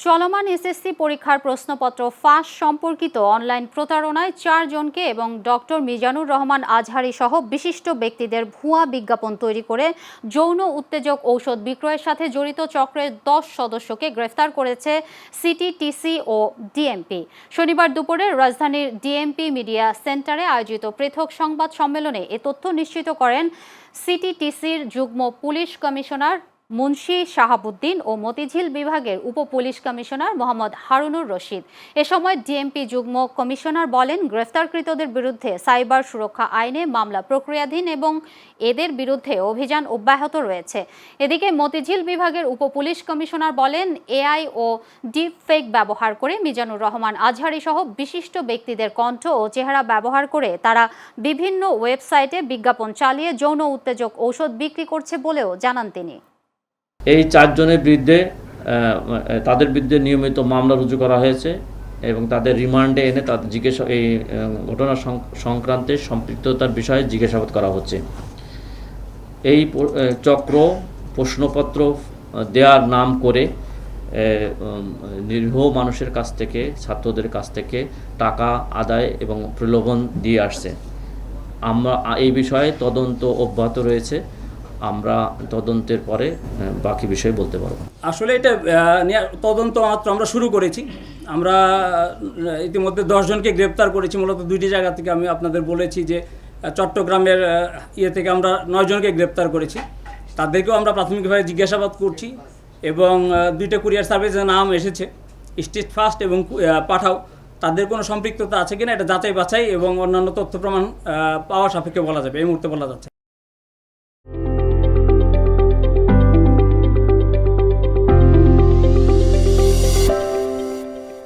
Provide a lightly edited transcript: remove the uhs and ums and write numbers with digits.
চলমান এসএসসি পরীক্ষার প্রশ্নপত্র ফাঁস সম্পর্কিত অনলাইন প্রতারণায় 4 জনকে এবং ডক্টর মিজানুর রহমান আজহারী সহ বিশিষ্ট ব্যক্তিদের ভুয়া বিজ্ঞাপন তৈরি করে যৌন উত্তেজক ঔষধ বিক্রয়ের সাথে জড়িত চক্রের 10 সদস্যকে গ্রেফতার করেছে সিটিটিসি ও ডিএমপি। শনিবার দুপুরে রাজধানীর ডিএমপি মিডিয়া সেন্টারে আয়োজিত পৃথক সংবাদ সম্মেলনে এ তথ্য নিশ্চিত করেন সিটিটিসির যুগ্ম পুলিশ কমিশনার মুন্সি শাহাবুদ্দিন ও মতিঝিল বিভাগের উপ পুলিশ কমিশনার মোহাম্মদ হারুনুর রশিদ। এ সময় ডিএমপি যুগ্ম কমিশনার বলেন, গ্রেফতারকৃতদের বিরুদ্ধে সাইবার সুরক্ষা আইনে মামলা প্রক্রিয়াধীন এবং এদের বিরুদ্ধে অভিযান অব্যাহত রয়েছে। এদিকে মতিঝিল বিভাগের উপ পুলিশ কমিশনার বলেন, এআই ও ডিপ ফেক ব্যবহার করে মিজানুর রহমান আজহারী সহ বিশিষ্ট ব্যক্তিদের কণ্ঠ ও চেহারা ব্যবহার করে তারা বিভিন্ন ওয়েবসাইটে বিজ্ঞাপন চালিয়ে যৌন উত্তেজক ঔষধ বিক্রি করছে বলেও জানান তিনি। এই 4 জনের বিরুদ্ধে তাদের বিরুদ্ধে নিয়মিত মামলা রুজু করা হয়েছে এবং তাদের রিমান্ডে এনে তাদের এই ঘটনা সংক্রান্তে সম্পৃক্ততার বিষয়ে জিজ্ঞাসাবাদ করা হচ্ছে। এই চক্র প্রশ্নপত্র দেওয়ার নাম করে নিরীহ মানুষের কাছ থেকে, ছাত্রদের কাছ থেকে টাকা আদায় এবং প্রলোভন দিয়ে আসছে। আমরা এই বিষয়ে তদন্ত অব্যাহত রয়েছে। আমরা তদন্তের পরে বাকি বিষয়ে বলতে পারব। আসলে এটা তদন্ত মাত্র আমরা শুরু করেছি। আমরা ইতিমধ্যে 10 জনকে গ্রেপ্তার করেছি। মূলত 2টি জায়গা থেকে আমি আপনাদের বলেছি যে চট্টগ্রামের থেকে আমরা 9 জনকে গ্রেপ্তার করেছি। তাদেরকেও আমরা প্রাথমিকভাবে জিজ্ঞাসাবাদ করছি এবং 2টা কুরিয়ার সার্ভিসের নাম এসেছে, স্টেট ফার্স্ট এবং পাঠাও। তাদের কোনো সম্পৃক্ততা আছে কিনা এটা যাচাই বাছাই এবং অন্যান্য তথ্য প্রমাণ পাওয়া সাপেক্ষে বলা যাবে, এই মুহূর্তে বলা যাচ্ছে।